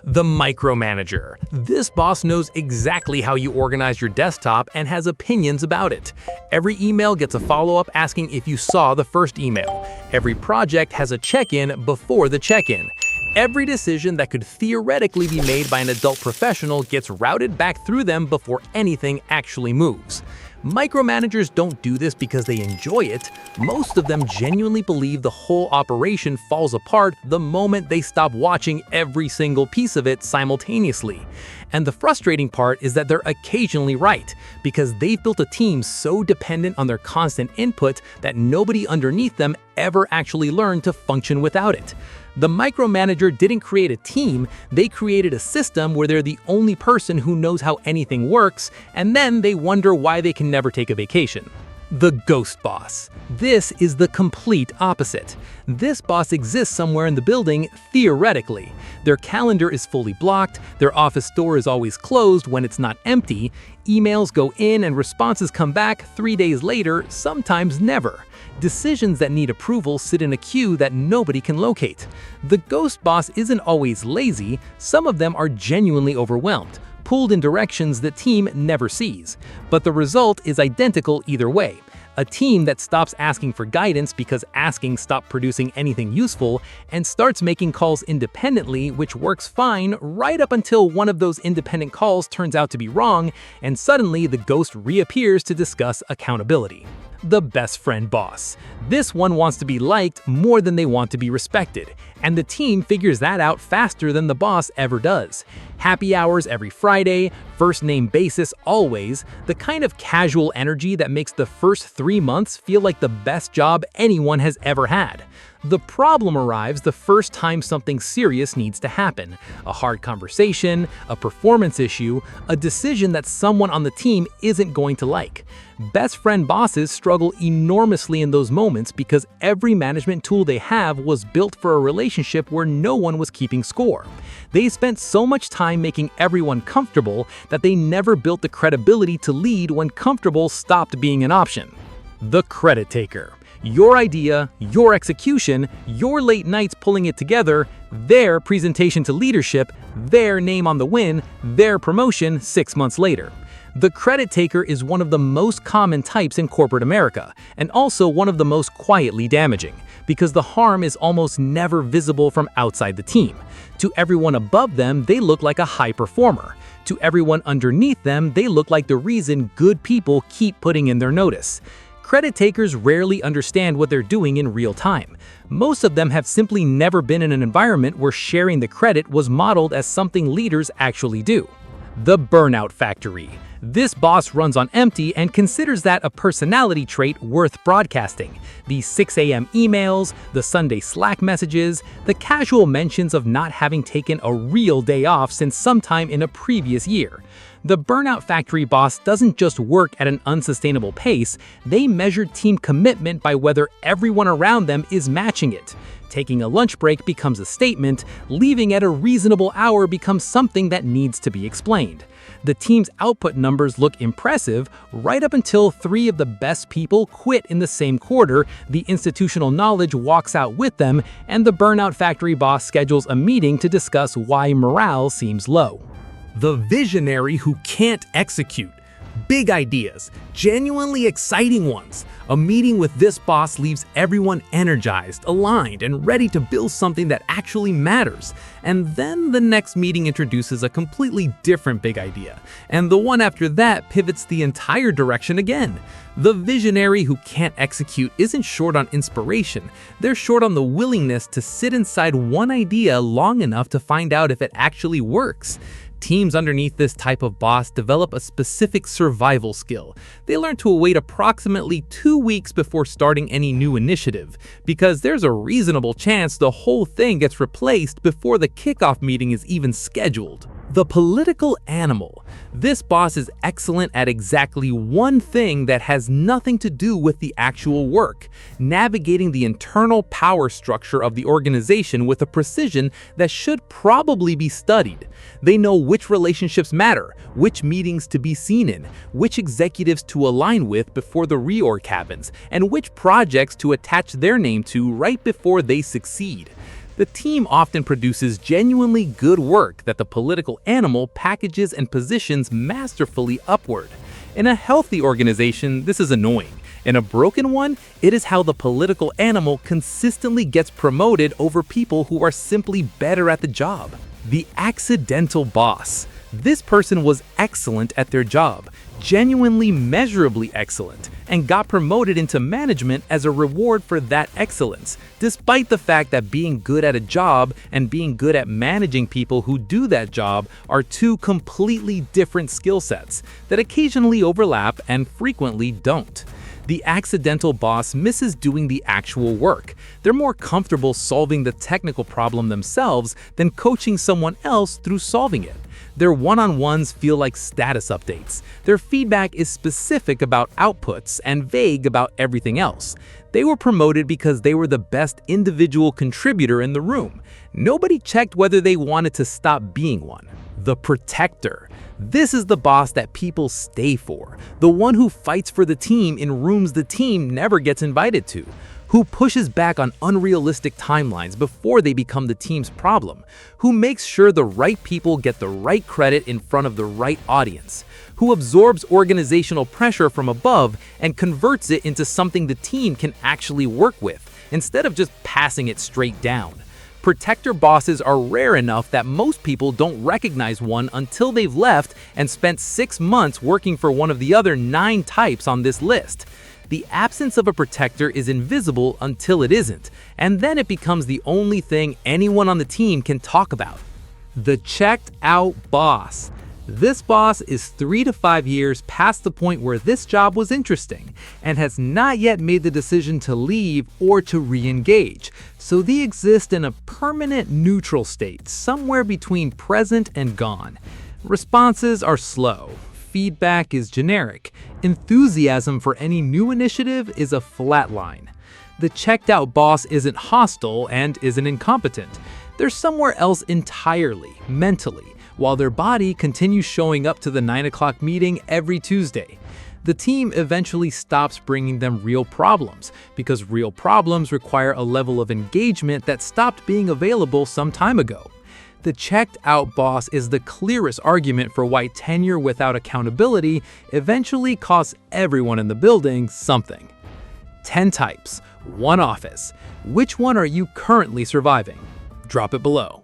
The Micromanager. This boss knows exactly how you organize your desktop and has opinions about it. Every email gets a follow-up asking if you saw the first email. Every project has a check-in before the check-in. Every decision that could theoretically be made by an adult professional gets routed back through them before anything actually moves. Micromanagers don't do this because they enjoy it. Most of them genuinely believe the whole operation falls apart the moment they stop watching every single piece of it simultaneously. And the frustrating part is that they're occasionally right, because they've built a team so dependent on their constant input that nobody underneath them ever actually learned to function without it. The micromanager didn't create a team, they created a system where they're the only person who knows how anything works, and then they wonder why they can never take a vacation. The ghost boss. This is the complete opposite. This boss exists somewhere in the building, theoretically. Their calendar is fully blocked, their office door is always closed when it's not empty, emails go in and responses come back 3 days later, sometimes never. Decisions that need approval sit in a queue that nobody can locate. The ghost boss isn't always lazy, some of them are genuinely overwhelmed, pulled in directions the team never sees. But the result is identical either way. A team that stops asking for guidance because asking stopped producing anything useful and starts making calls independently, which works fine right up until one of those independent calls turns out to be wrong, and suddenly the ghost reappears to discuss accountability. The best friend boss. This one wants to be liked more than they want to be respected, and the team figures that out faster than the boss ever does. Happy hours every Friday, first name basis always, the kind of casual energy that makes the first 3 months feel like the best job anyone has ever had. The problem arrives the first time something serious needs to happen. A hard conversation, a performance issue, a decision that someone on the team isn't going to like. Best friend bosses struggle enormously in those moments because every management tool they have was built for a relationship where no one was keeping score. They spent so much time making everyone comfortable that they never built the credibility to lead when comfortable stopped being an option. The credit taker. Your idea, your execution, your late nights pulling it together, their presentation to leadership, their name on the win, their promotion 6 months later. The credit taker is one of the most common types in corporate America, and also one of the most quietly damaging, because the harm is almost never visible from outside the team. To everyone above them, they look like a high performer. To everyone underneath them, they look like the reason good people keep putting in their notice. Credit takers rarely understand what they're doing in real time. Most of them have simply never been in an environment where sharing the credit was modeled as something leaders actually do. The burnout factory. This boss runs on empty and considers that a personality trait worth broadcasting. The 6 a.m. emails, the Sunday Slack messages, the casual mentions of not having taken a real day off since sometime in a previous year. The burnout factory boss doesn't just work at an unsustainable pace, they measure team commitment by whether everyone around them is matching it. Taking a lunch break becomes a statement, leaving at a reasonable hour becomes something that needs to be explained. The team's output numbers look impressive right up until 3 of the best people quit in the same quarter, the institutional knowledge walks out with them, and the burnout factory boss schedules a meeting to discuss why morale seems low. The visionary who can't execute. Big ideas, genuinely exciting ones. A meeting with this boss leaves everyone energized, aligned, and ready to build something that actually matters. And then the next meeting introduces a completely different big idea. And the one after that pivots the entire direction again. The visionary who can't execute isn't short on inspiration. They're short on the willingness to sit inside one idea long enough to find out if it actually works. Teams underneath this type of boss develop a specific survival skill. They learn to wait approximately 2 weeks before starting any new initiative, because there's a reasonable chance the whole thing gets replaced before the kickoff meeting is even scheduled. The political animal. This boss is excellent at exactly one thing that has nothing to do with the actual work, navigating the internal power structure of the organization with a precision that should probably be studied. They know which relationships matter, which meetings to be seen in, which executives to align with before the reorg happens, and which projects to attach their name to right before they succeed. The team often produces genuinely good work that the political animal packages and positions masterfully upward. In a healthy organization, this is annoying. In a broken one, it is how the political animal consistently gets promoted over people who are simply better at the job. The accidental boss. This person was excellent at their job, genuinely measurably excellent, and got promoted into management as a reward for that excellence, despite the fact that being good at a job and being good at managing people who do that job are two completely different skill sets that occasionally overlap and frequently don't. The accidental boss misses doing the actual work. They're more comfortable solving the technical problem themselves than coaching someone else through solving it. Their one-on-ones feel like status updates. Their feedback is specific about outputs and vague about everything else. They were promoted because they were the best individual contributor in the room. Nobody checked whether they wanted to stop being one. The protector. This is the boss that people stay for, the one who fights for the team in rooms the team never gets invited to, who pushes back on unrealistic timelines before they become the team's problem, who makes sure the right people get the right credit in front of the right audience, who absorbs organizational pressure from above and converts it into something the team can actually work with, instead of just passing it straight down. Protector bosses are rare enough that most people don't recognize one until they've left and spent 6 months working for one of the other 9 types on this list. The absence of a protector is invisible until it isn't, and then it becomes the only thing anyone on the team can talk about. The checked out boss. This boss is 3 to 5 years past the point where this job was interesting and has not yet made the decision to leave or to re-engage, so they exist in a permanent neutral state somewhere between present and gone. Responses are slow. Feedback is generic. Enthusiasm for any new initiative is a flat line. The checked out boss isn't hostile and isn't incompetent. They're somewhere else entirely, mentally, while their body continues showing up to the 9 o'clock meeting every Tuesday. The team eventually stops bringing them real problems, because real problems require a level of engagement that stopped being available some time ago. The checked out boss is the clearest argument for why tenure without accountability eventually costs everyone in the building something. 10 types, 1 office. Which one are you currently surviving? Drop it below.